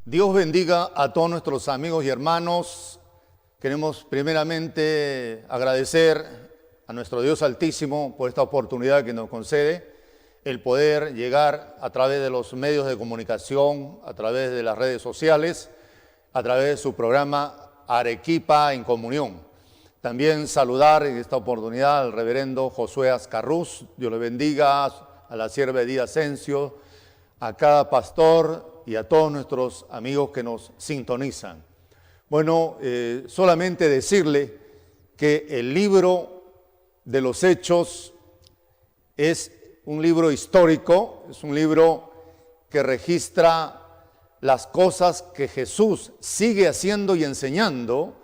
Dios bendiga a todos nuestros amigos y hermanos. Queremos primeramente agradecer a nuestro Dios Altísimo por esta oportunidad que nos concede, el poder llegar a través de los medios de comunicación, a través de las redes sociales, a través de su programa Arequipa en Comunión. También saludar en esta oportunidad al reverendo Josué Ascarruz. Dios le bendiga, a la sierva Edith Asensio, a cada pastor y a todos nuestros amigos que nos sintonizan. Bueno, solamente decirle que el libro de los Hechos es un libro histórico, es un libro que registra las cosas que Jesús sigue haciendo y enseñando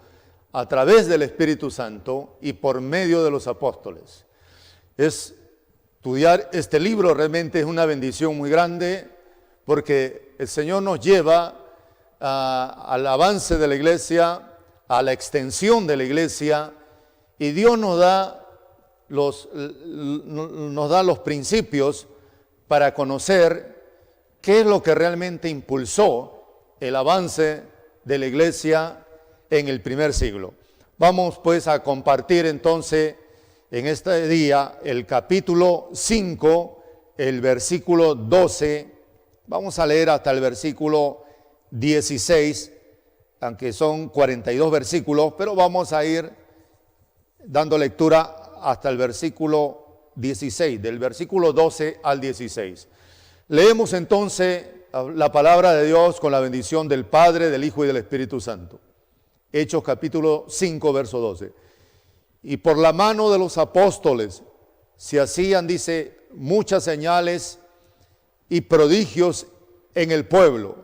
a través del Espíritu Santo y por medio de los apóstoles. Estudiar este libro realmente es una bendición muy grande, porque el Señor nos lleva al avance de la iglesia, a la extensión de la iglesia, y Dios nos da los principios para conocer qué es lo que realmente impulsó el avance de la iglesia en el primer siglo. Vamos pues a compartir entonces en este día el capítulo 5, el versículo 12. Vamos a leer hasta el versículo 16, aunque son 42 versículos, pero vamos a ir dando lectura hasta el versículo 16, del versículo 12 al 16. Leemos entonces la palabra de Dios con la bendición del Padre, del Hijo y del Espíritu Santo. Hechos capítulo 5, verso 12. Y por la mano de los apóstoles se hacían, dice, muchas señales y prodigios en el pueblo.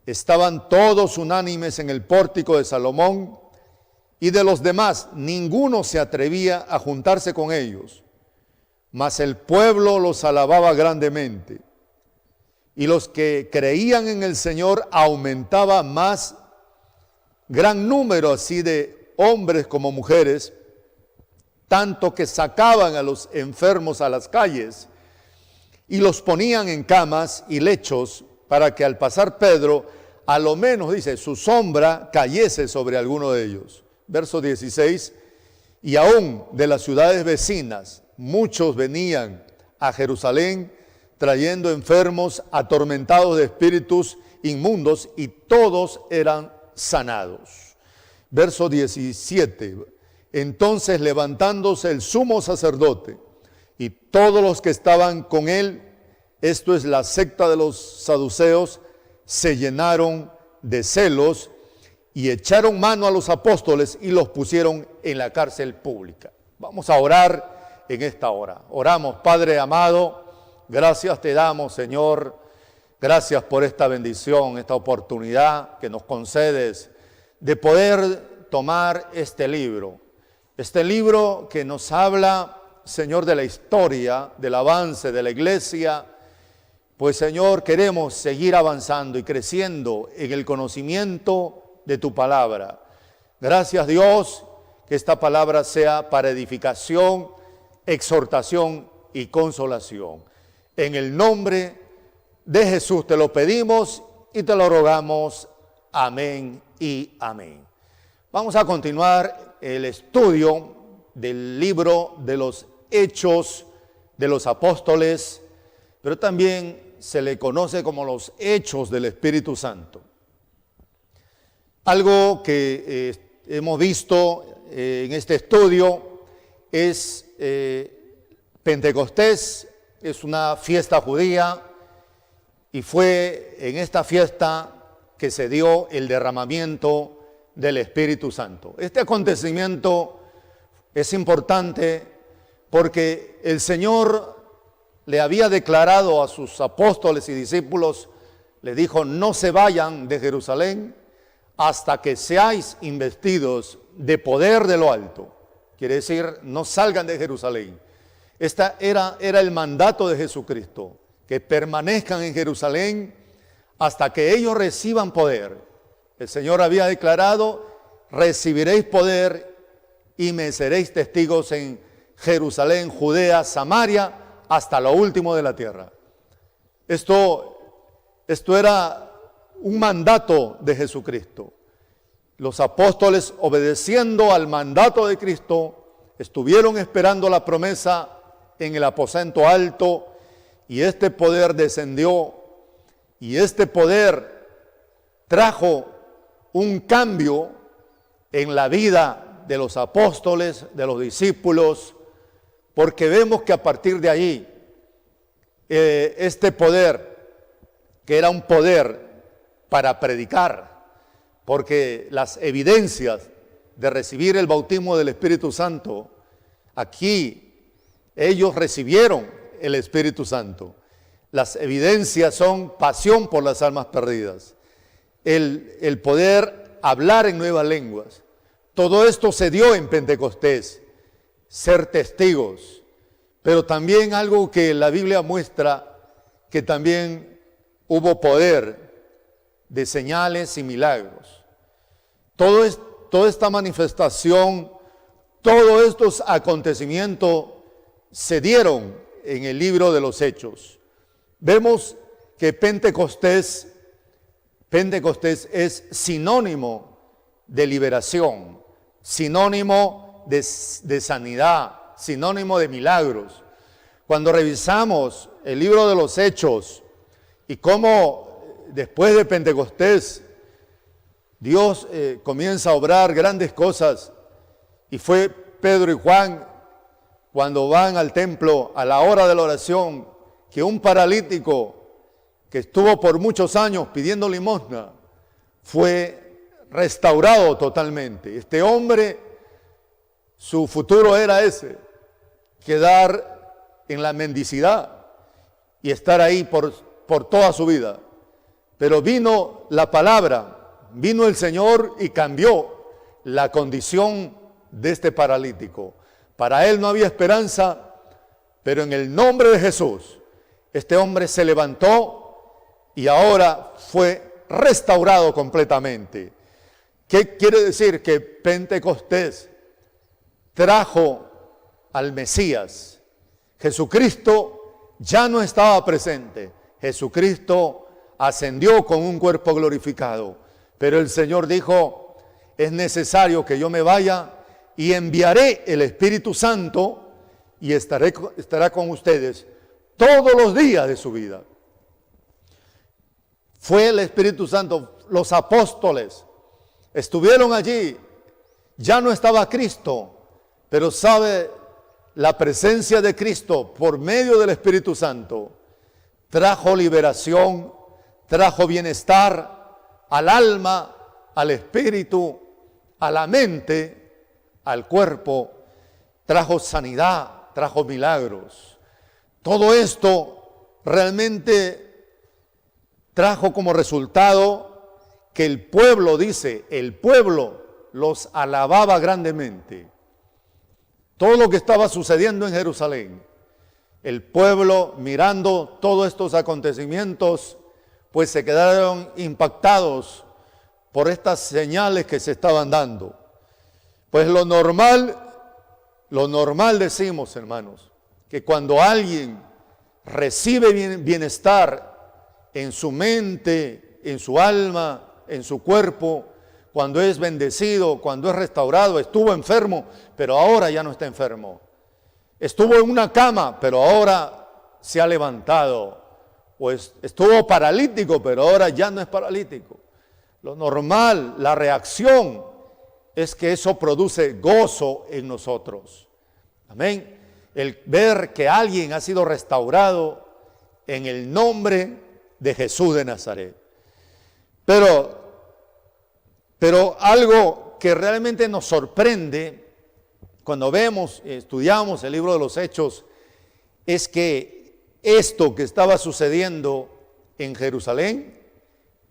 Estaban todos unánimes en el pórtico de Salomón, y de los demás ninguno se atrevía a juntarse con ellos, mas el pueblo los alababa grandemente. Y los que creían en el Señor aumentaba más, gran número así de hombres como mujeres, tanto que sacaban a los enfermos a las calles y los ponían en camas y lechos, para que al pasar Pedro, a lo menos, dice, su sombra cayese sobre alguno de ellos. Verso 16, y aún de las ciudades vecinas, muchos venían a Jerusalén, trayendo enfermos, atormentados de espíritus inmundos, y todos eran sanados. Verso 17, entonces levantándose el sumo sacerdote y todos los que estaban con él, esto es la secta de los saduceos, se llenaron de celos y echaron mano a los apóstoles y los pusieron en la cárcel pública. Vamos a orar en esta hora. Oramos, Padre amado, gracias te damos, Señor, gracias por esta bendición, esta oportunidad que nos concedes de poder tomar este libro que nos habla, Señor, de la historia, del avance de la iglesia. Pues, Señor, queremos seguir avanzando y creciendo en el conocimiento de tu palabra. Gracias, Dios, que esta palabra sea para edificación, exhortación y consolación. En el nombre de Jesús te lo pedimos y te lo rogamos. Amén y amén. Vamos a continuar el estudio del libro de los Hechos de los Apóstoles, pero también se le conoce como los Hechos del Espíritu Santo. Algo que hemos visto en este estudio es Pentecostés, es una fiesta judía, y fue en esta fiesta que se dio el derramamiento del Espíritu Santo. Este acontecimiento es importante porque el Señor le había declarado a sus apóstoles y discípulos, le dijo, no se vayan de Jerusalén hasta que seáis investidos de poder de lo alto. Quiere decir, no salgan de Jerusalén. Este era el mandato de Jesucristo, que permanezcan en Jerusalén hasta que ellos reciban poder. El Señor había declarado, recibiréis poder y me seréis testigos en Jerusalén, Judea, Samaria, hasta lo último de la tierra. Esto era un mandato de Jesucristo. Los apóstoles, obedeciendo al mandato de Cristo, estuvieron esperando la promesa en el aposento alto, y este poder descendió, y este poder trajo un cambio en la vida de los apóstoles, de los discípulos, porque vemos que a partir de allí, este poder, que era un poder para predicar, porque las evidencias de recibir el bautismo del Espíritu Santo, aquí ellos recibieron el Espíritu Santo. Las evidencias son pasión por las almas perdidas, el poder hablar en nuevas lenguas. Todo esto se dio en Pentecostés, ser testigos, pero también algo que la Biblia muestra, que también hubo poder de señales y milagros. Toda esta manifestación, todos estos acontecimientos se dieron en el libro de los Hechos. Vemos que Pentecostés es sinónimo de liberación, sinónimo de sanidad, sinónimo de milagros. Cuando revisamos el libro de los Hechos y cómo después de Pentecostés Dios comienza a obrar grandes cosas, y fue Pedro y Juan cuando van al templo a la hora de la oración, que un paralítico que estuvo por muchos años pidiendo limosna fue restaurado totalmente. Este hombre, su futuro era ese, quedar en la mendicidad y estar ahí por toda su vida. Pero vino la palabra, vino el Señor y cambió la condición de este paralítico. Para él no había esperanza, pero en el nombre de Jesús, este hombre se levantó y ahora fue restaurado completamente. ¿Qué quiere decir? Que Pentecostés trajo al Mesías. Jesucristo ya no estaba presente. Jesucristo ascendió con un cuerpo glorificado. Pero el Señor dijo, es necesario que yo me vaya y enviaré el Espíritu Santo y estará con ustedes todos los días de su vida. Fue el Espíritu Santo, los apóstoles estuvieron allí, ya no estaba Cristo, pero sabe, la presencia de Cristo por medio del Espíritu Santo trajo liberación, trajo bienestar al alma, al espíritu, a la mente, al cuerpo, trajo sanidad, trajo milagros. Todo esto realmente trajo como resultado que el pueblo, dice, el pueblo los alababa grandemente. Todo lo que estaba sucediendo en Jerusalén, el pueblo mirando todos estos acontecimientos, pues se quedaron impactados por estas señales que se estaban dando. Pues lo normal decimos, hermanos, que cuando alguien recibe bienestar en su mente, en su alma, en su cuerpo, cuando es bendecido, cuando es restaurado, estuvo enfermo, pero ahora ya no está enfermo. Estuvo en una cama, pero ahora se ha levantado. Pues estuvo paralítico, pero ahora ya no es paralítico. Lo normal, la reacción, es que eso produce gozo en nosotros. Amén. El ver que alguien ha sido restaurado en el nombre de Jesús de Nazaret. Pero algo que realmente nos sorprende cuando vemos, estudiamos el libro de los Hechos, es que esto que estaba sucediendo en Jerusalén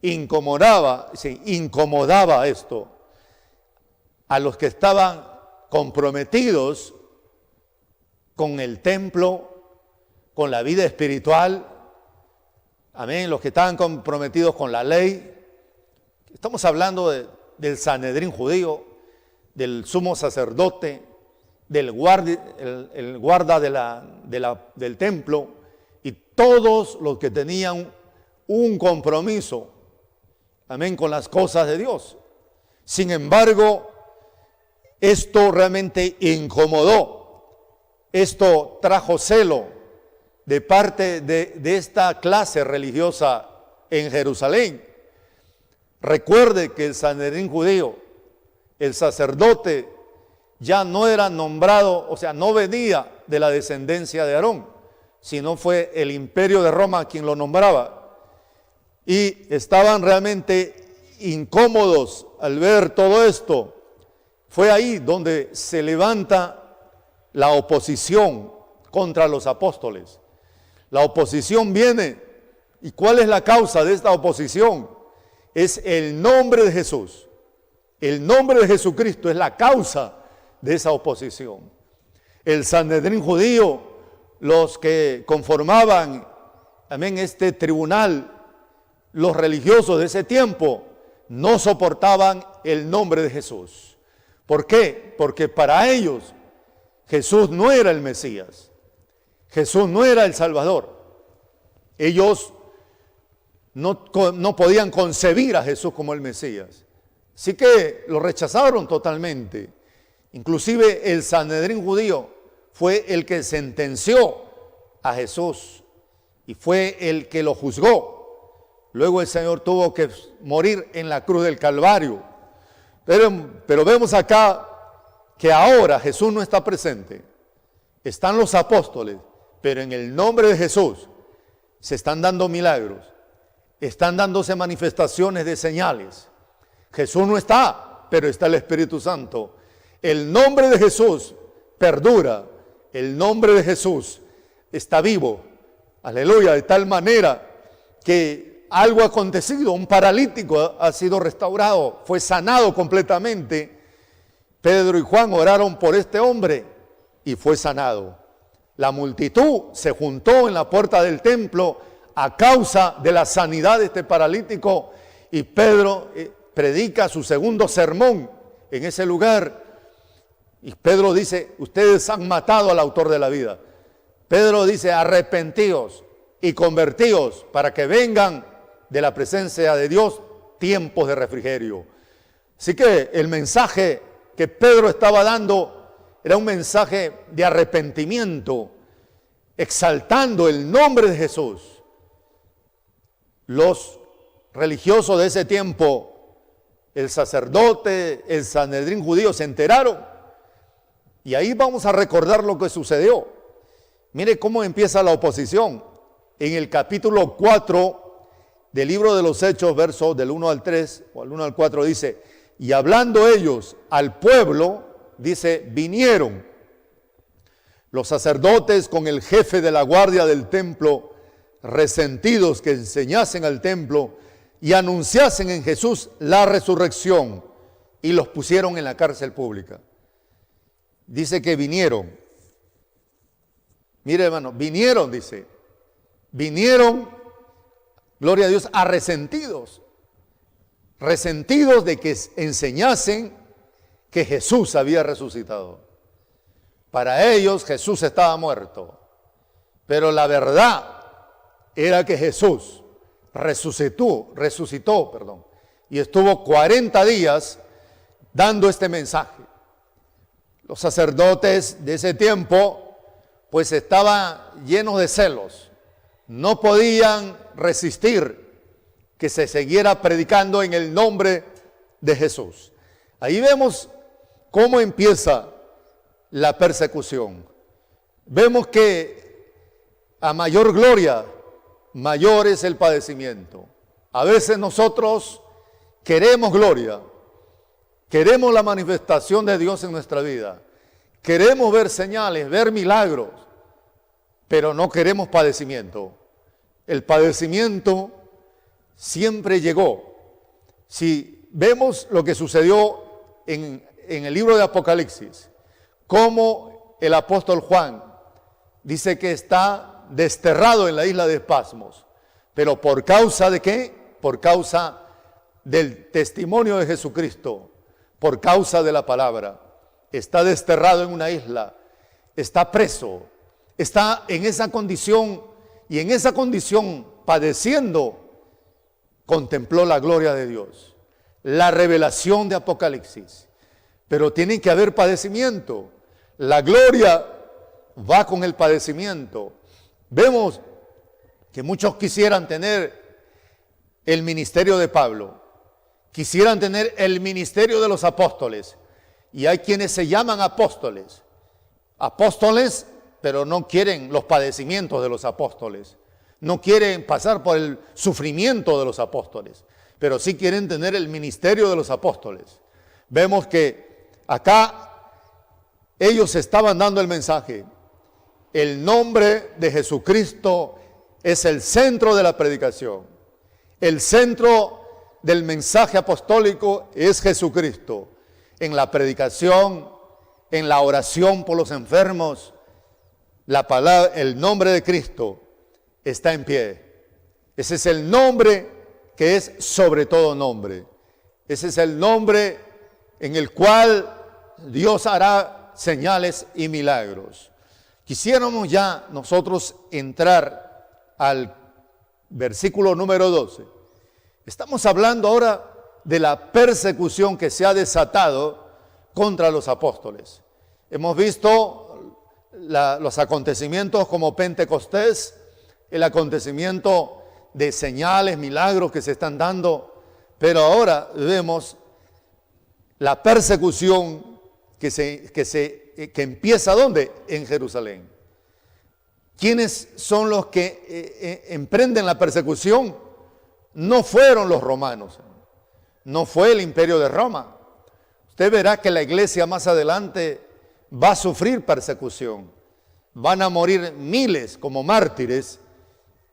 incomodaba esto a los que estaban comprometidos con el templo, con la vida espiritual, amén, los que estaban comprometidos con la ley. Estamos hablando del Sanedrín judío, del sumo sacerdote, del guarda del templo, y todos los que tenían un compromiso amén, con las cosas de Dios. Sin embargo, esto realmente incomodó, esto trajo celo de parte de esta clase religiosa en Jerusalén. Recuerde que el Sanedrín judío, el sacerdote, ya no era nombrado, o sea, no venía de la descendencia de Aarón, sino fue el imperio de Roma quien lo nombraba. Y estaban realmente incómodos al ver todo esto. Fue ahí donde se levanta la oposición contra los apóstoles. La oposición viene. ¿Y cuál es la causa de esta oposición? Es el nombre de Jesús. El nombre de Jesucristo es la causa de esa oposición. El Sanedrín judío, los que conformaban, amén, este tribunal, los religiosos de ese tiempo, no soportaban el nombre de Jesús. ¿Por qué? Porque para ellos Jesús no era el Mesías. Jesús no era el Salvador. Ellos no podían concebir a Jesús como el Mesías. Así que lo rechazaron totalmente. Inclusive el Sanedrín judío fue el que sentenció a Jesús y fue el que lo juzgó. Luego el Señor tuvo que morir en la cruz del Calvario. Pero vemos acá que ahora Jesús no está presente. Están los apóstoles, pero en el nombre de Jesús se están dando milagros. Están dándose manifestaciones de señales. Jesús no está, pero está el Espíritu Santo. El nombre de Jesús perdura. El nombre de Jesús está vivo. Aleluya, de tal manera que algo ha acontecido, un paralítico ha sido restaurado, fue sanado completamente. Pedro y Juan oraron por este hombre y fue sanado. La multitud se juntó en la puerta del templo a causa de la sanidad de este paralítico y Pedro predica su segundo sermón en ese lugar. Y Pedro dice, ustedes han matado al autor de la vida. Pedro dice, arrepentíos y convertíos para que vengan de la presencia de Dios tiempos de refrigerio. Así que el mensaje que Pedro estaba dando era un mensaje de arrepentimiento, exaltando el nombre de Jesús. Los religiosos de ese tiempo, el sacerdote, el Sanedrín judío se enteraron. Y ahí vamos a recordar lo que sucedió. Mire cómo empieza la oposición. En el capítulo 4 del libro de los Hechos, versos del 1 al 3, o al 1 al 4, dice, y hablando ellos al pueblo, dice, vinieron los sacerdotes con el jefe de la guardia del templo, resentidos que enseñasen al templo y anunciasen en Jesús la resurrección, y los pusieron en la cárcel pública. Dice que vinieron. Mire, hermano, vinieron, dice. Vinieron, gloria a Dios, a resentidos. Resentidos de que enseñasen que Jesús había resucitado. Para ellos Jesús estaba muerto. Pero la verdad era que Jesús resucitó, y estuvo 40 días dando este mensaje. Los sacerdotes de ese tiempo pues estaban llenos de celos. No podían resistir que se siguiera predicando en el nombre de Jesús. Ahí vemos cómo empieza la persecución. Vemos que a mayor gloria, mayor es el padecimiento. A veces nosotros queremos gloria, queremos la manifestación de Dios en nuestra vida, queremos ver señales, ver milagros, pero no queremos padecimiento. El padecimiento siempre llegó. Si vemos lo que sucedió en el libro de Apocalipsis, cómo el apóstol Juan dice que está desterrado en la isla de Patmos, pero ¿por causa de qué? Por causa del testimonio de Jesucristo, por causa de la palabra. Está desterrado en una isla, está preso, está en esa condición, y en esa condición padeciendo contempló la gloria de Dios, la revelación de Apocalipsis. Pero tiene que haber padecimiento. La gloria va con el padecimiento. Vemos que muchos quisieran tener el ministerio de Pablo, quisieran tener el ministerio de los apóstoles, y hay quienes se llaman apóstoles, pero no quieren los padecimientos de los apóstoles, no quieren pasar por el sufrimiento de los apóstoles, pero sí quieren tener el ministerio de los apóstoles. Vemos que acá ellos estaban dando el mensaje. El nombre de Jesucristo es el centro de la predicación. El centro del mensaje apostólico es Jesucristo. En la predicación, en la oración por los enfermos, la palabra, el nombre de Cristo está en pie. Ese es el nombre que es sobre todo nombre. Ese es el nombre en el cual Dios hará señales y milagros. Quisiéramos ya nosotros entrar al versículo número 12. Estamos hablando ahora de la persecución que se ha desatado contra los apóstoles. Hemos visto los acontecimientos como Pentecostés, el acontecimiento de señales, milagros que se están dando, pero ahora vemos la persecución que empieza ¿dónde? En Jerusalén. ¿Quiénes son los que emprenden la persecución? No fueron los romanos, no fue el imperio de Roma. Usted verá que la iglesia más adelante va a sufrir persecución. Van a morir miles como mártires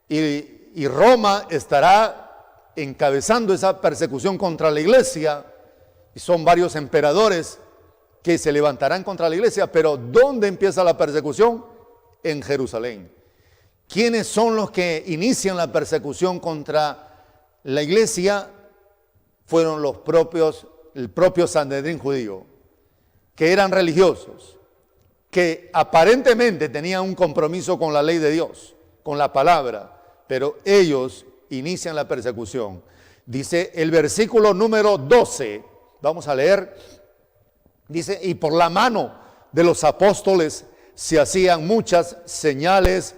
y Roma estará encabezando esa persecución contra la iglesia. Y son varios emperadores que se levantarán contra la iglesia. Pero ¿dónde empieza la persecución? En Jerusalén. ¿Quiénes son los que inician la persecución contra la iglesia? Fueron el propio Sanedrín judío, que eran religiosos, que aparentemente tenían un compromiso con la ley de Dios, con la palabra, pero ellos inician la persecución. Dice el versículo número 12, vamos a leer, dice, y por la mano de los apóstoles se hacían muchas señales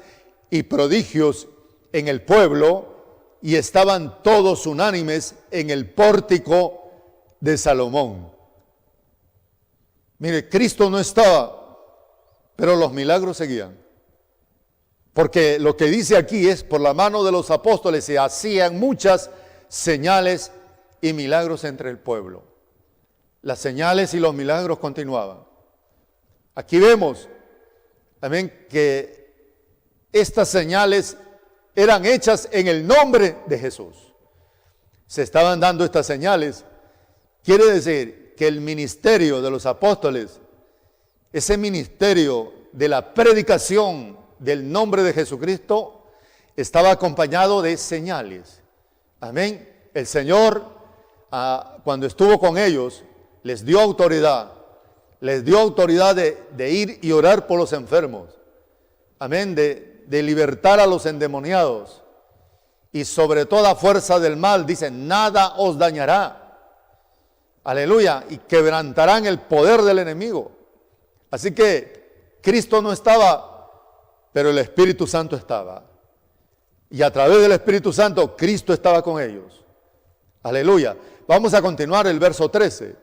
y prodigios en el pueblo, y estaban todos unánimes en el pórtico de Salomón. Mire, Cristo no estaba, pero los milagros seguían. Porque lo que dice aquí es, por la mano de los apóstoles se hacían muchas señales y milagros entre el pueblo. Las señales y los milagros continuaban. Aquí vemos también que estas señales eran hechas en el nombre de Jesús. Se estaban dando estas señales. Quiere decir que el ministerio de los apóstoles, ese ministerio de la predicación del nombre de Jesucristo, estaba acompañado de señales. Amén. El Señor, cuando estuvo con ellos, les dio autoridad. Les dio autoridad de ir y orar por los enfermos. Amén. De libertar a los endemoniados. Y sobre toda fuerza del mal, dice, nada os dañará. Aleluya. Y quebrantarán el poder del enemigo. Así que Cristo no estaba, pero el Espíritu Santo estaba. Y a través del Espíritu Santo, Cristo estaba con ellos. Aleluya. Vamos a continuar el verso 13.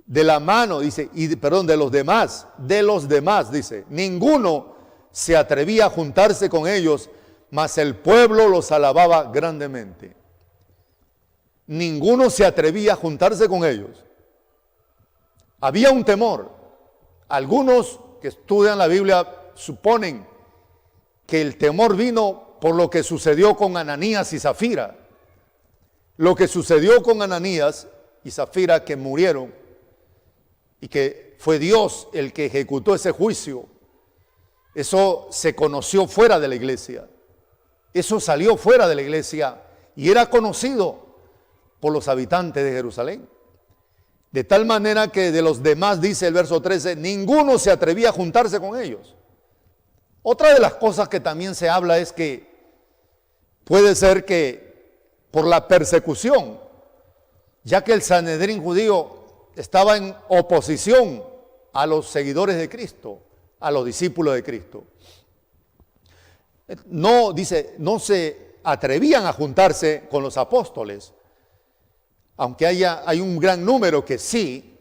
De la mano, dice, de los demás, dice, ninguno se atrevía a juntarse con ellos, mas el pueblo los alababa grandemente. Ninguno se atrevía a juntarse con ellos. Había un temor. Algunos que estudian la Biblia suponen que el temor vino por lo que sucedió con Ananías y Zafira. Lo que sucedió con Ananías y Zafira, que murieron, y que fue Dios el que ejecutó ese juicio. Eso se conoció fuera de la iglesia. Eso salió fuera de la iglesia y era conocido por los habitantes de Jerusalén. De tal manera que de los demás, dice el verso 13, ninguno se atrevía a juntarse con ellos. Otra de las cosas que también se habla es que puede ser que por la persecución, ya que el Sanedrín judío estaba en oposición a los seguidores de Cristo, a los discípulos de Cristo. No, dice, no se atrevían a juntarse con los apóstoles, aunque hay un gran número que sí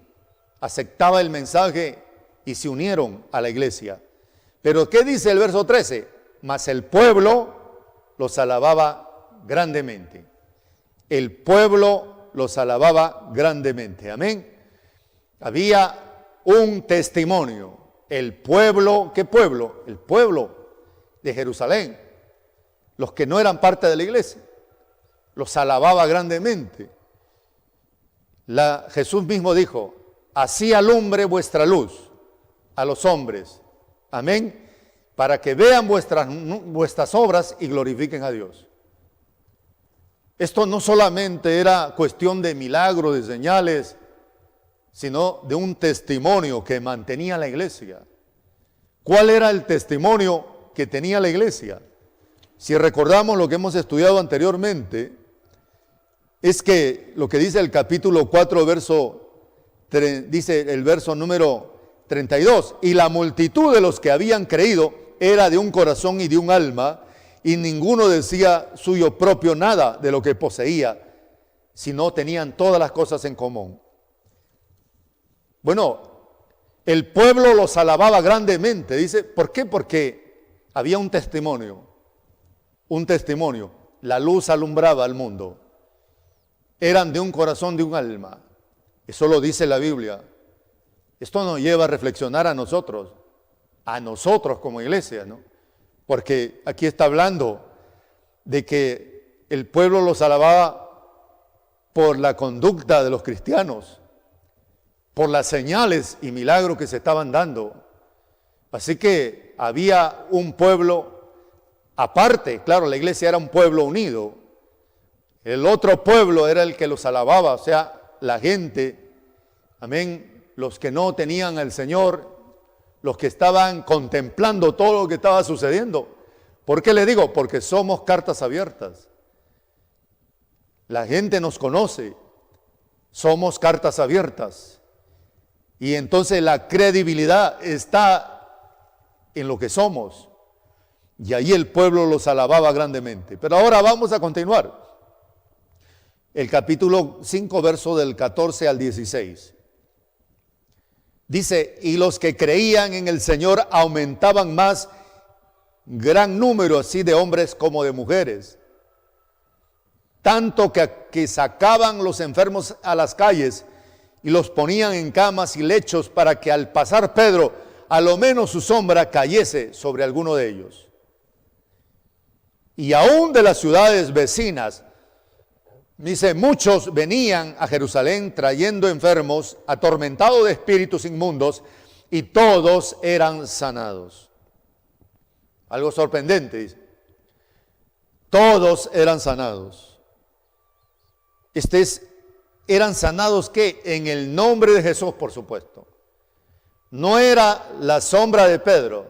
aceptaba el mensaje y se unieron a la iglesia. Pero ¿qué dice el verso 13? Mas el pueblo los alababa grandemente. El pueblo los alababa grandemente. Amén. Había un testimonio. El pueblo, ¿qué pueblo? El pueblo de Jerusalén. Los que no eran parte de la iglesia. Los alababa grandemente. Jesús mismo dijo, así alumbre vuestra luz a los hombres. Amén. Para que vean vuestras obras y glorifiquen a Dios. Esto no solamente era cuestión de milagros, de señales, sino de un testimonio que mantenía la iglesia. ¿Cuál era el testimonio que tenía la iglesia? Si recordamos lo que hemos estudiado anteriormente, es que lo que dice el capítulo 4, dice el verso número 32, y la multitud de los que habían creído era de un corazón y de un alma, y ninguno decía suyo propio nada de lo que poseía, sino tenían todas las cosas en común. Bueno, el pueblo los alababa grandemente, dice, ¿por qué? Porque había un testimonio, la luz alumbraba al mundo, eran de un corazón, de un alma, eso lo dice la Biblia. Esto nos lleva a reflexionar a nosotros como iglesia, ¿no? Porque aquí está hablando de que el pueblo los alababa por la conducta de los cristianos, por las señales y milagros que se estaban dando. Así que había un pueblo aparte, claro, la iglesia era un pueblo unido. El otro pueblo era el que los alababa, o sea, la gente, amén, los que no tenían al Señor, los que estaban contemplando todo lo que estaba sucediendo. ¿Por qué le digo? Porque somos cartas abiertas. La gente nos conoce, somos cartas abiertas. Y entonces la credibilidad está en lo que somos. Y ahí el pueblo los alababa grandemente. Pero ahora vamos a continuar. El capítulo 5, verso del 14 al 16. Dice, y los que creían en el Señor aumentaban más, gran número así de hombres como de mujeres. Tanto que sacaban los enfermos a las calles y los ponían en camas y lechos para que al pasar Pedro, a lo menos su sombra cayese sobre alguno de ellos. Y aún de las ciudades vecinas, dice, muchos venían a Jerusalén trayendo enfermos, atormentados de espíritus inmundos, y todos eran sanados. Algo sorprendente, dice. Todos eran sanados. Eran sanados, ¿qué? En el nombre de Jesús, por supuesto. No era la sombra de Pedro,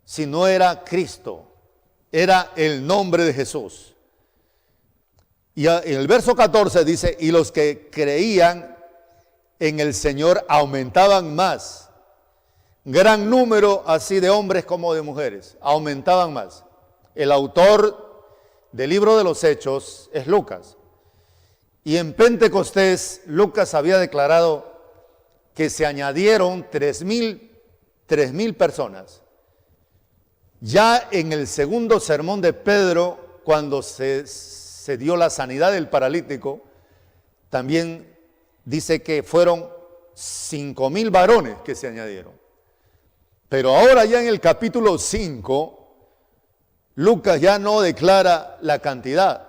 sino era Cristo. Era el nombre de Jesús. Y en el verso 14 dice, y los que creían en el Señor aumentaban más. Gran número así de hombres como de mujeres, aumentaban más. El autor del libro de los Hechos es Lucas. Y en Pentecostés, Lucas había declarado que se añadieron 3,000 personas. Ya en el segundo sermón de Pedro, cuando se dio la sanidad del paralítico, también dice que fueron 5,000 varones que se añadieron. Pero ahora ya en el capítulo 5, Lucas ya no declara la cantidad,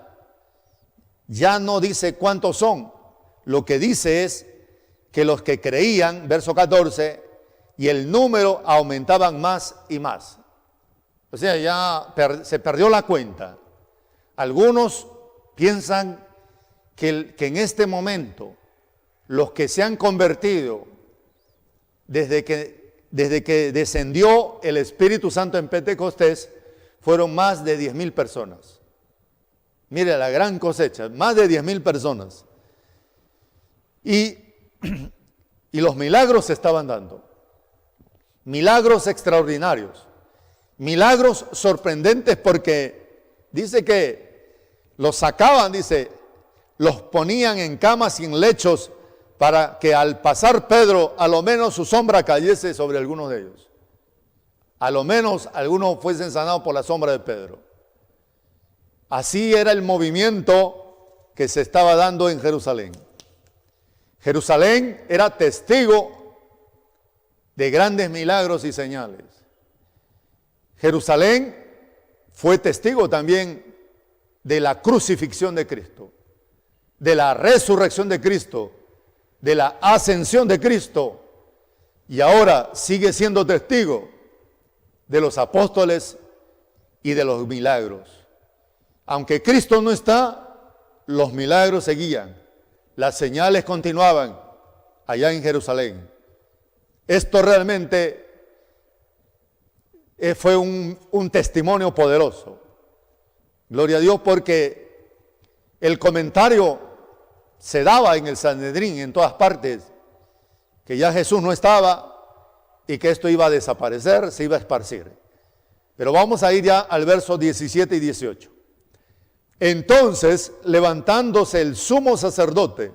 ya no dice cuántos son. Lo que dice es que los que creían, verso 14, y el número aumentaban más y más. O sea, ya se perdió la cuenta. Algunos piensan que en este momento los que se han convertido desde que descendió el Espíritu Santo en Pentecostés fueron más de 10,000 personas. Mire la gran cosecha, más de 10,000 personas. Y los milagros se estaban dando. Milagros extraordinarios. Milagros sorprendentes porque dice que los sacaban, dice, los ponían en camas y en lechos para que al pasar Pedro, a lo menos su sombra cayese sobre algunos de ellos. A lo menos algunos fuesen sanados por la sombra de Pedro. Así era el movimiento que se estaba dando en Jerusalén. Jerusalén era testigo de grandes milagros y señales. Jerusalén fue testigo también de la crucifixión de Cristo, de la resurrección de Cristo, de la ascensión de Cristo, y ahora sigue siendo testigo de los apóstoles y de los milagros. Aunque Cristo no está, los milagros seguían, las señales continuaban allá en Jerusalén. Esto realmente fue un testimonio poderoso. Gloria a Dios, porque el comentario se daba en el Sanedrín, en todas partes, que ya Jesús no estaba y que esto iba a desaparecer, se iba a esparcir. Pero vamos a ir ya al verso 17 y 18. Entonces, levantándose el sumo sacerdote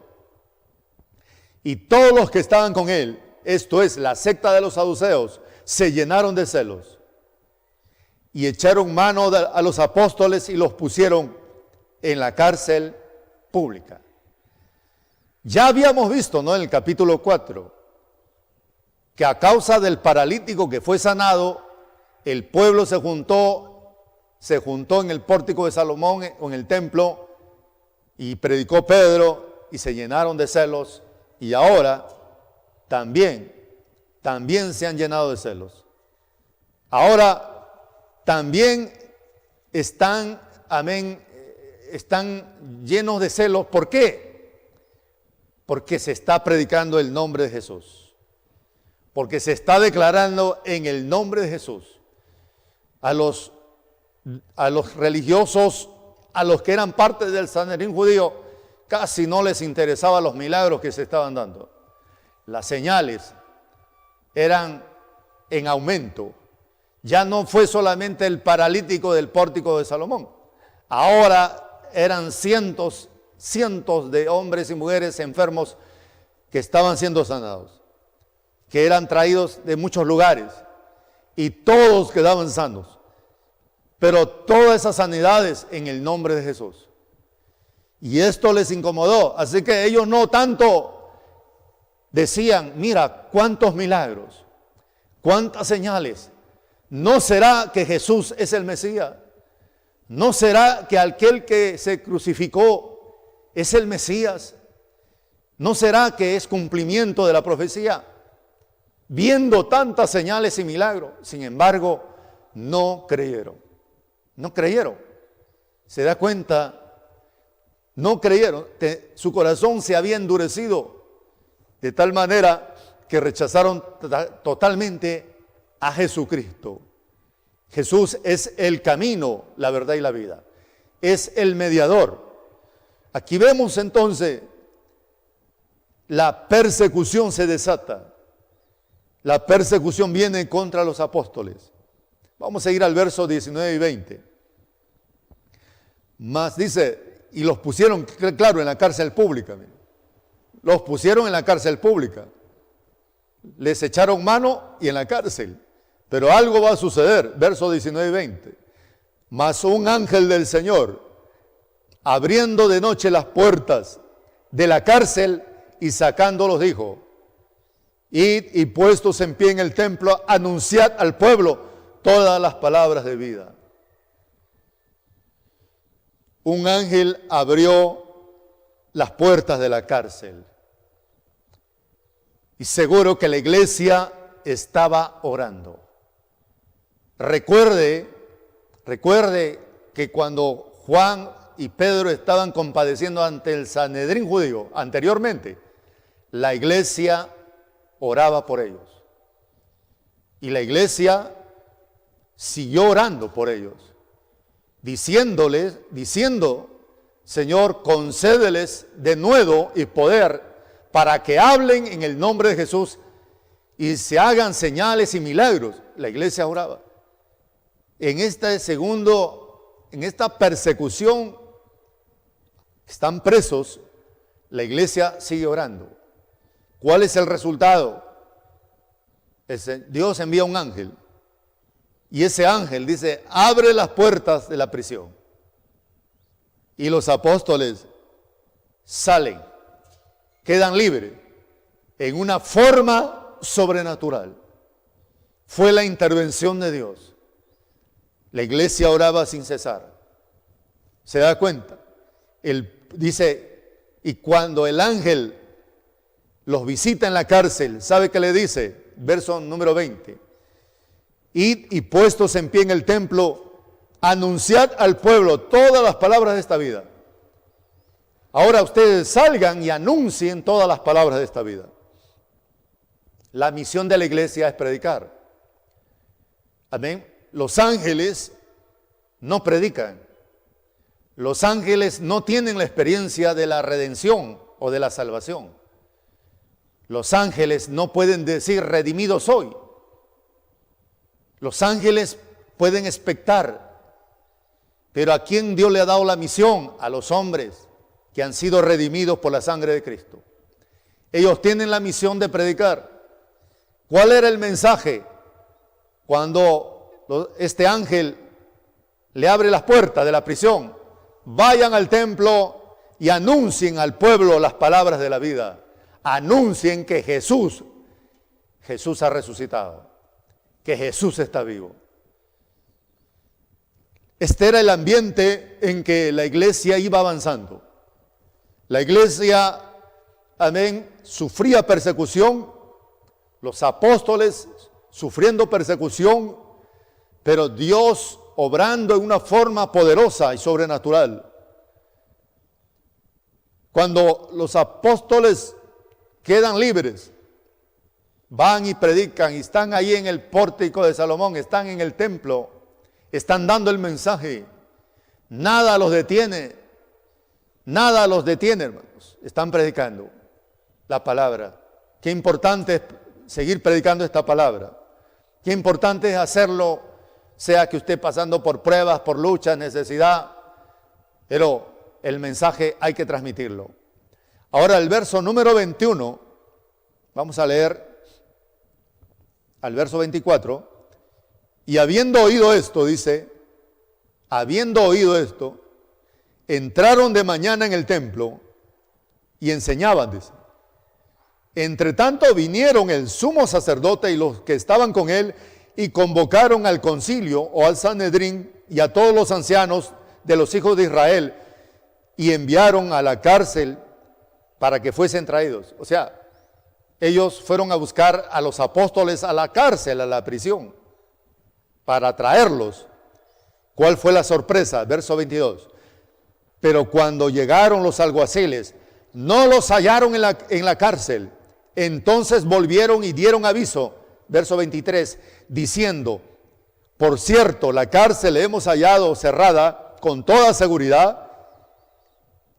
y todos los que estaban con él, esto es, la secta de los saduceos, se llenaron de celos y echaron mano a los apóstoles y los pusieron en la cárcel pública. Ya habíamos visto, ¿no?, en el capítulo 4, que a causa del paralítico que fue sanado, el pueblo se juntó en el pórtico de Salomón, o en el templo, y predicó Pedro, y se llenaron de celos, y ahora también se han llenado de celos. Ahora también están llenos de celos. ¿Por qué? Porque se está predicando el nombre de Jesús. Porque se está declarando en el nombre de Jesús. A los religiosos, a los que eran parte del Sanedrín judío, casi no les interesaban los milagros que se estaban dando. Las señales eran en aumento. Ya no fue solamente el paralítico del pórtico de Salomón. Ahora eran cientos de hombres y mujeres enfermos que estaban siendo sanados, que eran traídos de muchos lugares y todos quedaban sanos. Pero todas esas sanidades en el nombre de Jesús. Y esto les incomodó. Así que ellos no tanto decían, mira, cuántos milagros, cuántas señales. ¿No será que Jesús es el Mesías? ¿No será que aquel que se crucificó es el Mesías? ¿No será que es cumplimiento de la profecía? Viendo tantas señales y milagros, sin embargo, no creyeron. No creyeron. ¿Se da cuenta? No creyeron. Su corazón se había endurecido de tal manera que rechazaron totalmente a Jesucristo. Jesús es el camino, la verdad y la vida. Es el mediador. Aquí vemos entonces la persecución se desata. La persecución viene contra los apóstoles. Vamos a ir al verso 19 y 20. Más dice, y los pusieron, claro, en la cárcel pública. Los pusieron en la cárcel pública. Les echaron mano y en la cárcel. Pero algo va a suceder, verso 19 y 20. Mas un ángel del Señor, abriendo de noche las puertas de la cárcel y sacándolos, dijo, id y puestos en pie en el templo, anunciad al pueblo todas las palabras de vida. Un ángel abrió las puertas de la cárcel. Y seguro que la iglesia estaba orando. Recuerde que cuando Juan y Pedro estaban compadeciendo ante el Sanedrín judío anteriormente, la iglesia oraba por ellos. Y la iglesia siguió orando por ellos, diciendo Señor, concédeles denuedo y poder para que hablen en el nombre de Jesús y se hagan señales y milagros. La iglesia oraba. En esta persecución, están presos, la iglesia sigue orando. ¿Cuál es el resultado? Dios envía un ángel y ese ángel dice, abre las puertas de la prisión. Y los apóstoles salen, quedan libres en una forma sobrenatural. Fue la intervención de Dios. La iglesia oraba sin cesar. ¿Se da cuenta? Dice, y cuando el ángel los visita en la cárcel, ¿sabe qué le dice? Verso número 20. Id y puestos en pie en el templo, anunciad al pueblo todas las palabras de esta vida. Ahora ustedes salgan y anuncien todas las palabras de esta vida. La misión de la iglesia es predicar. Amén. Los ángeles no predican. Los ángeles no tienen la experiencia de la redención o de la salvación. Los ángeles no pueden decir redimido soy. Los ángeles pueden expectar. Pero ¿a quién Dios le ha dado la misión? A los hombres que han sido redimidos por la sangre de Cristo. Ellos tienen la misión de predicar. ¿Cuál era el mensaje? Cuando este ángel le abre las puertas de la prisión, vayan al templo y anuncien al pueblo las palabras de la vida. Anuncien que Jesús ha resucitado, que Jesús está vivo. Este era el ambiente en que la iglesia iba avanzando. La iglesia, amén, sufría persecución, los apóstoles sufriendo persecución, pero Dios obrando en una forma poderosa y sobrenatural. Cuando los apóstoles quedan libres, van y predican y están ahí en el pórtico de Salomón, están en el templo, están dando el mensaje. Nada los detiene, hermanos. Están predicando la palabra. Qué importante es seguir predicando esta palabra. Qué importante es hacerlo, sea que usted pasando por pruebas, por luchas, necesidad, pero el mensaje hay que transmitirlo. Ahora el verso número 21, vamos a leer al verso 24, y habiendo oído esto, dice, habiendo oído esto, entraron de mañana en el templo y enseñaban, dice. Entre tanto vinieron el sumo sacerdote y los que estaban con él y convocaron al concilio o al Sanedrín y a todos los ancianos de los hijos de Israel y enviaron a la cárcel para que fuesen traídos. O sea, ellos fueron a buscar a los apóstoles a la cárcel, a la prisión, para traerlos. ¿Cuál fue la sorpresa? Verso 22. Pero cuando llegaron los alguaciles, no los hallaron en la cárcel. Entonces volvieron y dieron aviso, verso 23, diciendo, por cierto, la cárcel hemos hallado cerrada con toda seguridad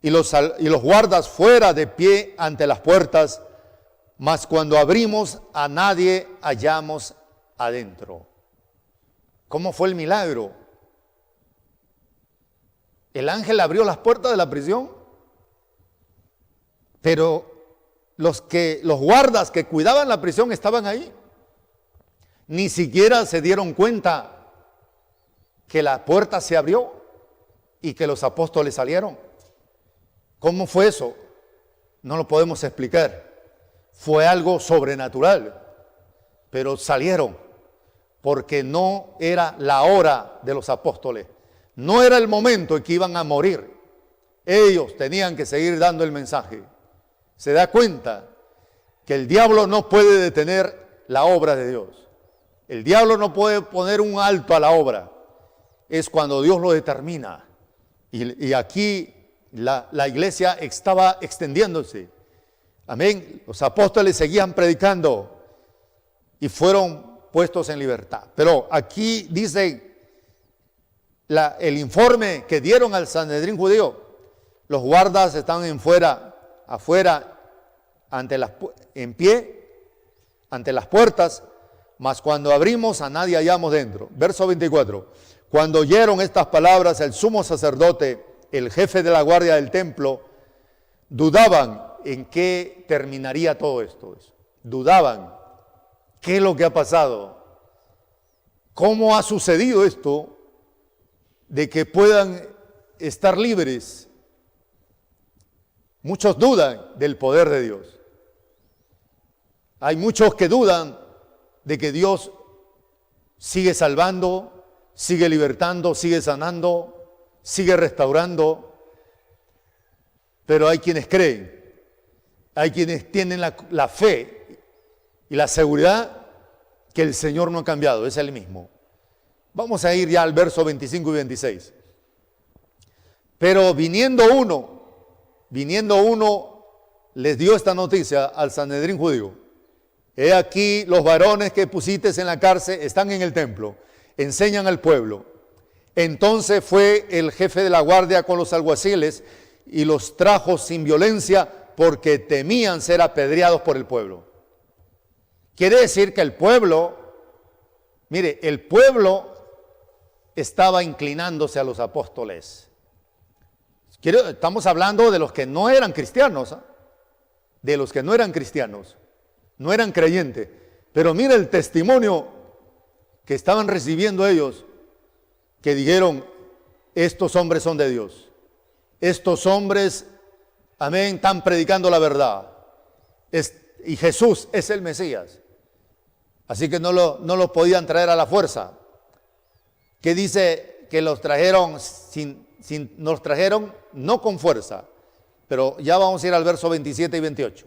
y los guardas fuera de pie ante las puertas, mas cuando abrimos a nadie hallamos adentro. ¿Cómo fue el milagro? El ángel abrió las puertas de la prisión, pero los guardas que cuidaban la prisión estaban ahí. Ni siquiera se dieron cuenta que la puerta se abrió y que los apóstoles salieron. ¿Cómo fue eso? No lo podemos explicar. Fue algo sobrenatural, pero salieron porque no era la hora de los apóstoles. No era el momento en que iban a morir. Ellos tenían que seguir dando el mensaje. Se da cuenta que el diablo no puede detener la obra de Dios. El diablo no puede poner un alto a la obra. Es cuando Dios lo determina. Y aquí la iglesia estaba extendiéndose. Amén. Los apóstoles seguían predicando y fueron puestos en libertad. Pero aquí dice el informe que dieron al Sanedrín judío. Los guardas estaban afuera, en pie, ante las puertas, mas cuando abrimos a nadie hallamos dentro. Verso 24. Cuando oyeron estas palabras, el sumo sacerdote, el jefe de la guardia del templo, dudaban en qué terminaría todo esto. Dudaban. ¿Qué es lo que ha pasado? ¿Cómo ha sucedido esto de que puedan estar libres? Muchos dudan del poder de Dios. Hay muchos que dudan de que Dios sigue salvando, sigue libertando, sigue sanando, sigue restaurando. Pero hay quienes creen, hay quienes tienen la fe y la seguridad que el Señor no ha cambiado, es el mismo. Vamos a ir ya al verso 25 y 26. Pero viniendo uno, les dio esta noticia al Sanedrín judío. He aquí los varones que pusiste en la cárcel están en el templo, enseñan al pueblo. Entonces fue el jefe de la guardia con los alguaciles y los trajo sin violencia porque temían ser apedreados por el pueblo. Quiere decir que el pueblo estaba inclinándose a los apóstoles. Estamos hablando de los que no eran cristianos, de los que no eran cristianos, no eran creyentes. Pero mira el testimonio que estaban recibiendo ellos, que dijeron, estos hombres son de Dios. Estos hombres, amén, están predicando la verdad. Y Jesús es el Mesías. Así que no los podían traer a la fuerza. Que dice que los trajeron nos trajeron no con fuerza. Pero ya vamos a ir al verso 27 y 28.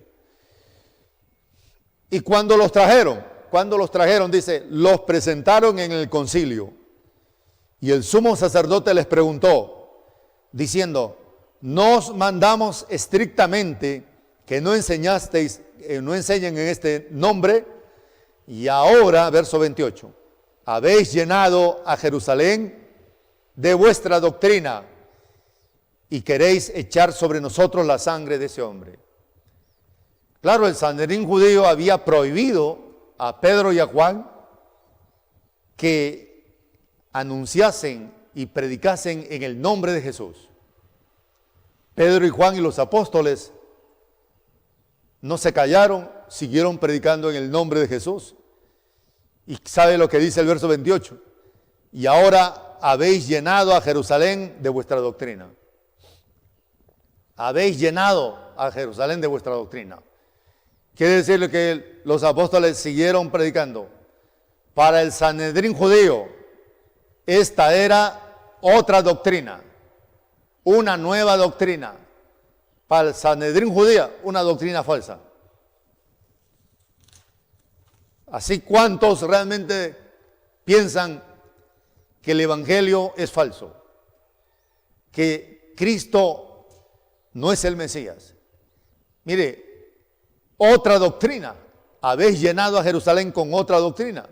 Y cuando los trajeron, dice, los presentaron en el concilio. Y el sumo sacerdote les preguntó, diciendo, nos mandamos estrictamente que no enseñen en este nombre. Y ahora, verso 28, habéis llenado a Jerusalén de vuestra doctrina y queréis echar sobre nosotros la sangre de ese hombre. Claro, el Sanedrín judío había prohibido a Pedro y a Juan que anunciasen y predicasen en el nombre de Jesús. Pedro y Juan y los apóstoles no se callaron, siguieron predicando en el nombre de Jesús. Y sabe lo que dice el verso 28. Y ahora habéis llenado a Jerusalén de vuestra doctrina. Habéis llenado a Jerusalén de vuestra doctrina. Quiere decirle que los apóstoles siguieron predicando. Para el Sanedrín judío, esta era otra doctrina, una nueva doctrina. Para el Sanedrín judía, una doctrina falsa. Así, ¿cuántos realmente piensan que el Evangelio es falso? Que Cristo no es el Mesías. Mire, otra doctrina. Habéis llenado a Jerusalén con otra doctrina.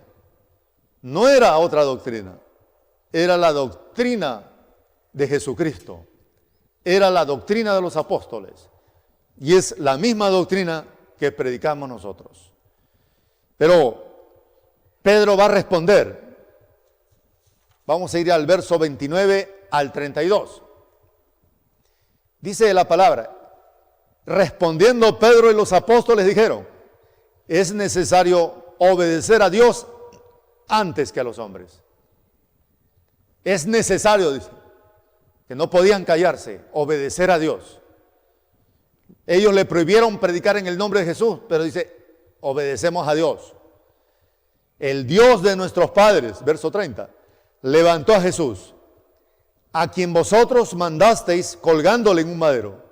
No era otra doctrina. Era la doctrina de Jesucristo. Era la doctrina de los apóstoles. Y es la misma doctrina que predicamos nosotros. Pero Pedro va a responder. Vamos a ir al verso 29 al 32. Dice la palabra, respondiendo Pedro y los apóstoles dijeron, es necesario obedecer a Dios antes que a los hombres. Es necesario, dice, que no podían callarse, obedecer a Dios. Ellos le prohibieron predicar en el nombre de Jesús, pero dice, obedecemos a Dios. El Dios de nuestros padres, verso 30, levantó a Jesús, a quien vosotros mandasteis colgándole en un madero,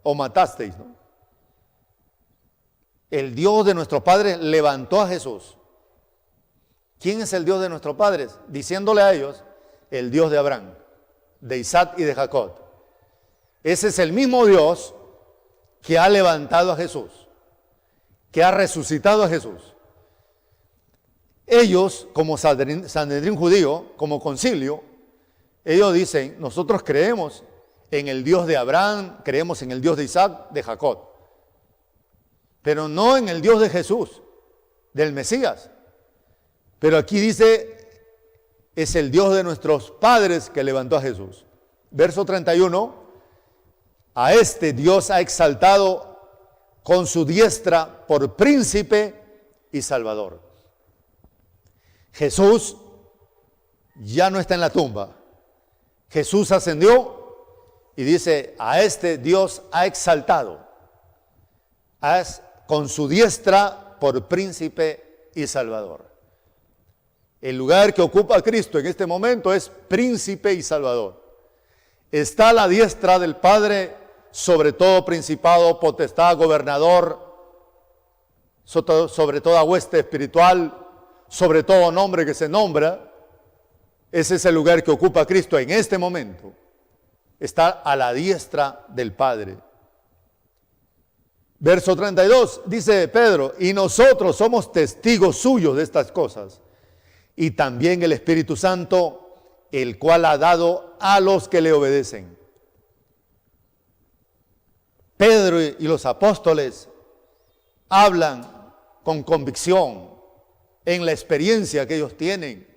o matasteis, ¿no? El Dios de nuestros padres levantó a Jesús. ¿Quién es el Dios de nuestros padres? Diciéndole a ellos, el Dios de Abraham, de Isaac y de Jacob. Ese es el mismo Dios que ha levantado a Jesús, que ha resucitado a Jesús. Ellos, como Sanedrín judío, como concilio, ellos dicen, nosotros creemos en el Dios de Abraham, creemos en el Dios de Isaac, de Jacob, pero no en el Dios de Jesús, del Mesías. Pero aquí dice, es el Dios de nuestros padres que levantó a Jesús. Verso 31, a este Dios ha exaltado con su diestra por príncipe y salvador. Jesús ya no está en la tumba. Jesús ascendió y dice, a este Dios ha exaltado con su diestra por príncipe y salvador. El lugar que ocupa Cristo en este momento es príncipe y salvador. Está a la diestra del Padre sobre todo principado, potestad, gobernador, sobre toda hueste espiritual, sobre todo nombre que se nombra. Ese es el lugar que ocupa Cristo en este momento. Está a la diestra del Padre. Verso 32, dice Pedro, y nosotros somos testigos suyos de estas cosas, y también el Espíritu Santo, el cual ha dado a los que le obedecen. Pedro y los apóstoles hablan con convicción en la experiencia que ellos tienen.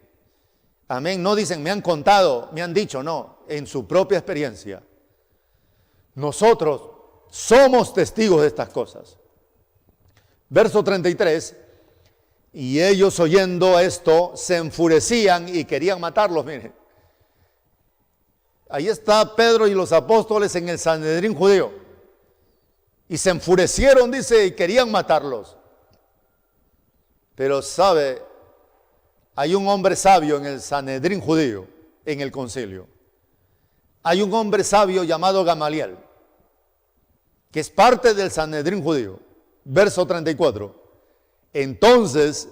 Amén. No dicen, me han contado, me han dicho, no, en su propia experiencia. Nosotros somos testigos de estas cosas. Verso 33, y ellos oyendo esto se enfurecían y querían matarlos. Miren, ahí está Pedro y los apóstoles en el Sanedrín judío. Y se enfurecieron, dice, y querían matarlos. Pero sabe, hay un hombre sabio en el Sanedrín judío, en el concilio. Hay un hombre sabio llamado Gamaliel, que es parte del Sanedrín judío. Verso 34. Entonces,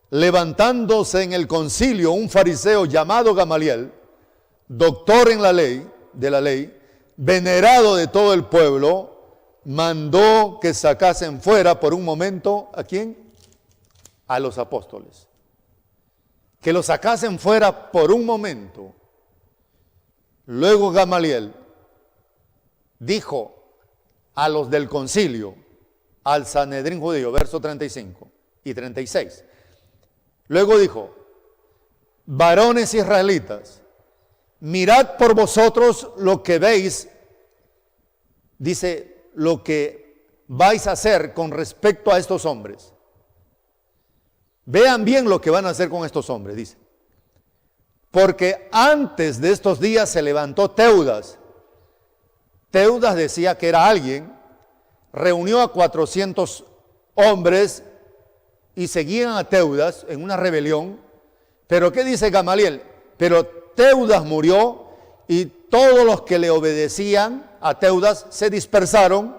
levantándose en el concilio un fariseo llamado Gamaliel, doctor en la ley, venerado de todo el pueblo, mandó que sacasen fuera por un momento, ¿a quién? A los apóstoles. Que los sacasen fuera por un momento. Luego Gamaliel dijo a los del concilio, al Sanedrín judío, verso 35 y 36. Luego dijo, varones israelitas, mirad por vosotros lo que veis, dice, lo que vais a hacer con respecto a estos hombres. Vean bien lo que van a hacer con estos hombres, dice. Porque antes de estos días se levantó Teudas. Teudas decía que era alguien, reunió a 400 hombres y seguían a Teudas en una rebelión. Pero ¿qué dice Gamaliel? Pero Teudas murió y todos los que le obedecían a Teudas se dispersaron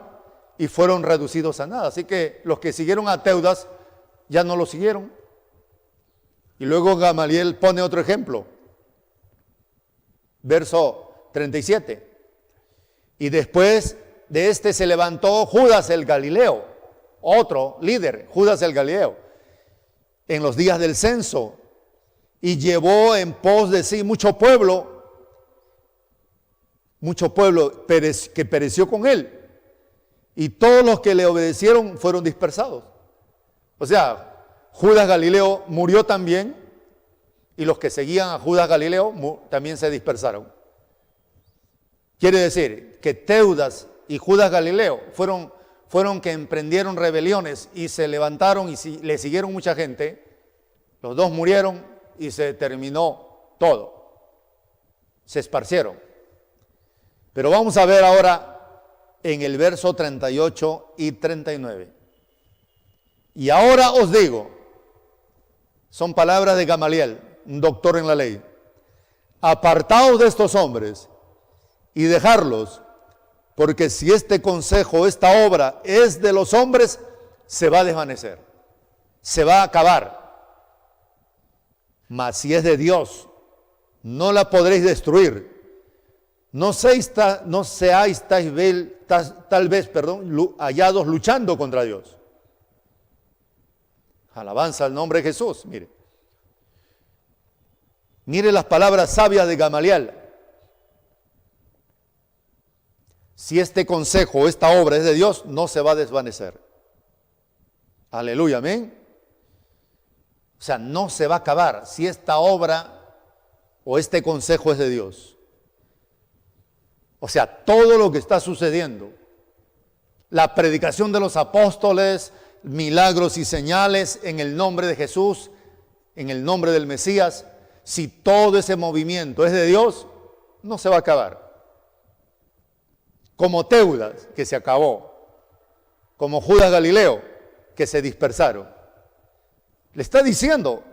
y fueron reducidos a nada. Así que los que siguieron a Teudas ya no lo siguieron. Y luego Gamaliel pone otro ejemplo. Verso 37. Y después de este se levantó Judas el Galileo, otro líder, Judas el Galileo, en los días del censo, y llevó en pos de sí mucho pueblo que pereció con él. Y todos los que le obedecieron fueron dispersados. O sea, Judas Galileo murió también, y los que seguían a Judas Galileo también se dispersaron. Quiere decir que Teudas y Judas Galileo fueron que emprendieron rebeliones y se levantaron y le siguieron mucha gente. Los dos murieron y se terminó todo. Se esparcieron. Pero vamos a ver ahora en el verso 38 y 39. Y ahora os digo, son palabras de Gamaliel, un doctor en la ley, apartaos de estos hombres y dejarlos, porque si este consejo, esta obra es de los hombres, se va a desvanecer, se va a acabar. Mas si es de Dios, no la podréis destruir. No seáis tal vez, hallados luchando contra Dios. Alabanza al nombre de Jesús. Mire las palabras sabias de Gamaliel. si este consejo, esta obra es de Dios, no se va a desvanecer. Aleluya, amén. O sea, no se va a acabar si esta obra o este consejo es de Dios. O sea, todo lo que está sucediendo, la predicación de los apóstoles, milagros y señales en el nombre de Jesús, en el nombre del Mesías, si todo ese movimiento es de Dios, no se va a acabar. Como Teudas, que se acabó, como Judas Galileo, que se dispersaron. Le está diciendo,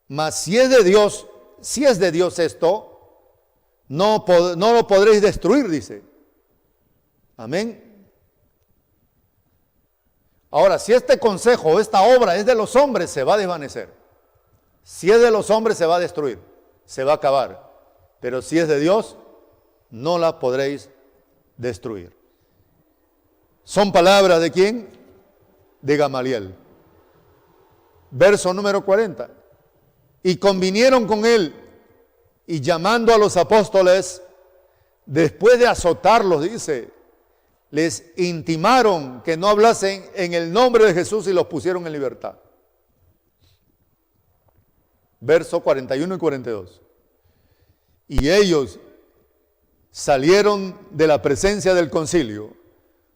mas si es de Dios esto, no lo podréis destruir, dice. Amén. Ahora, si este consejo, esta obra es de los hombres, se va a desvanecer. Si es de los hombres, se va a destruir, se va a acabar. Pero si es de Dios, no la podréis destruir. ¿Son palabras de quién? De Gamaliel. Verso número 40. Y convinieron con él, y llamando a los apóstoles, después de azotarlos, dice, les intimaron que no hablasen en el nombre de Jesús y los pusieron en libertad. Verso 41 y 42. Y ellos salieron de la presencia del concilio,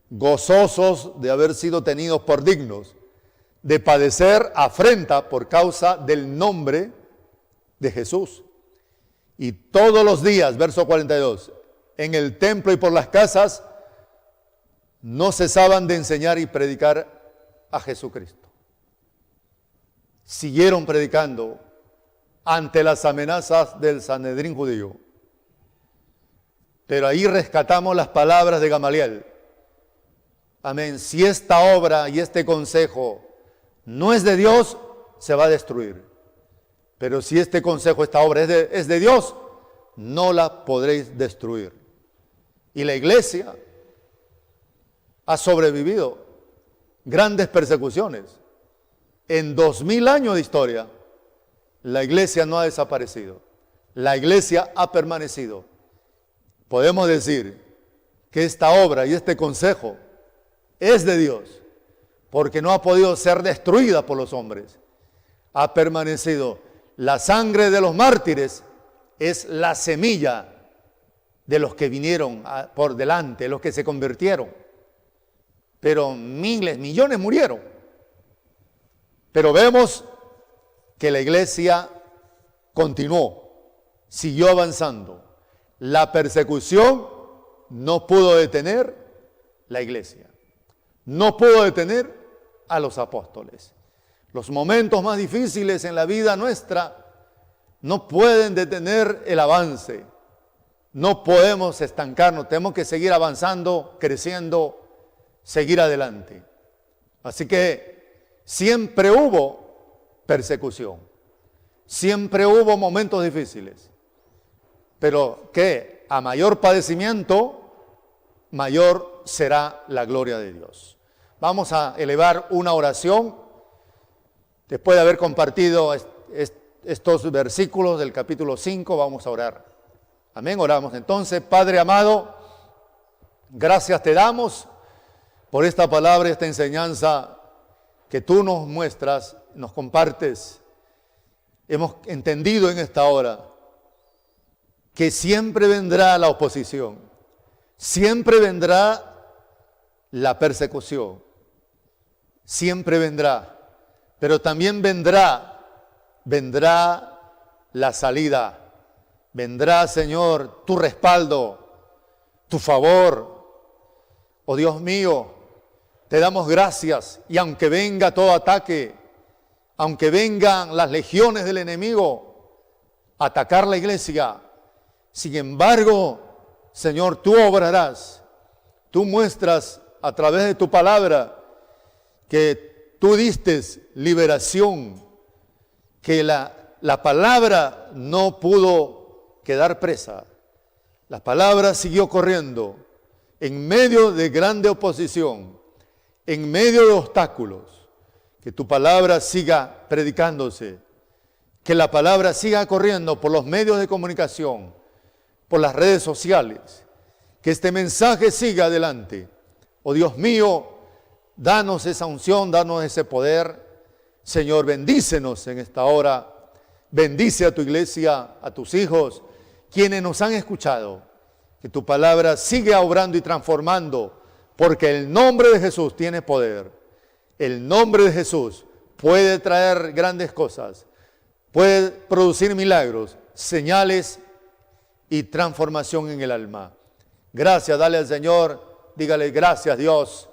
gozosos de haber sido tenidos por dignos de padecer afrenta por causa del nombre de Jesús. Y todos los días, verso 42, en el templo y por las casas, no cesaban de enseñar y predicar a Jesucristo. Siguieron predicando ante las amenazas del Sanedrín judío. Pero ahí rescatamos las palabras de Gamaliel. Amén. Si esta obra y este consejo no es de Dios, se va a destruir. Pero si este consejo, esta obra es de Dios, no la podréis destruir. Y la iglesia ha sobrevivido grandes persecuciones. En 2000 años de historia, la iglesia no ha desaparecido. La iglesia ha permanecido. Podemos decir que esta obra y este consejo es de Dios, porque no ha podido ser destruida por los hombres. Ha permanecido. La sangre de los mártires es la semilla de los que vinieron por delante, los que se convirtieron. Pero miles, millones murieron. Pero vemos que la iglesia continuó, siguió avanzando. La persecución no pudo detener la iglesia. No pudo detener a los apóstoles. Los momentos más difíciles en la vida nuestra no pueden detener el avance. No podemos estancarnos, tenemos que seguir avanzando, creciendo, seguir adelante. Así que siempre hubo persecución, siempre hubo momentos difíciles. Pero que a mayor padecimiento, mayor será la gloria de Dios. Vamos a elevar una oración después de haber compartido estos versículos del capítulo 5. Vamos a orar. Amén, oramos entonces. Padre amado, gracias te damos por esta palabra, esta enseñanza que tú nos muestras, nos compartes. Hemos entendido en esta hora que siempre vendrá la oposición, siempre vendrá la persecución, siempre vendrá, pero también vendrá la salida, vendrá, Señor, tu respaldo, tu favor. Oh Dios mío, te damos gracias, y aunque venga todo ataque, aunque vengan las legiones del enemigo a atacar la iglesia, sin embargo, Señor, tú obrarás, tú muestras a través de tu palabra que tú diste liberación, que la palabra no pudo quedar presa. La palabra siguió corriendo en medio de grande oposición, en medio de obstáculos. Que tu palabra siga predicándose, que la palabra siga corriendo por los medios de comunicación, por las redes sociales, que este mensaje siga adelante. Oh Dios mío, danos esa unción, danos ese poder. Señor, bendícenos en esta hora. Bendice a tu iglesia, a tus hijos, quienes nos han escuchado. Que tu palabra siga obrando y transformando, porque el nombre de Jesús tiene poder. El nombre de Jesús puede traer grandes cosas, puede producir milagros, señales y transformación en el alma. Gracias, dale al Señor, dígale gracias Dios,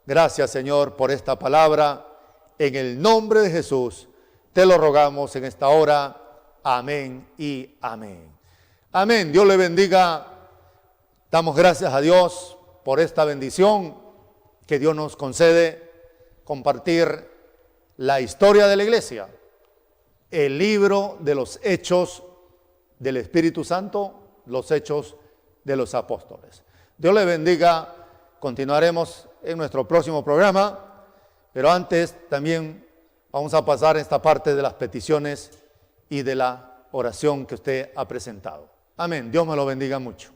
gracias Señor por esta palabra. En el nombre de Jesús te lo rogamos en esta hora. Amén y amén. Amén. Dios le bendiga. Damos gracias a Dios por esta bendición que Dios nos concede, compartir la historia de la iglesia, el libro de los hechos del Espíritu Santo, los hechos de los apóstoles. Dios le bendiga. Continuaremos en nuestro próximo programa, pero antes también vamos a pasar esta parte de las peticiones y de la oración que usted ha presentado. Amén. Dios me lo bendiga mucho.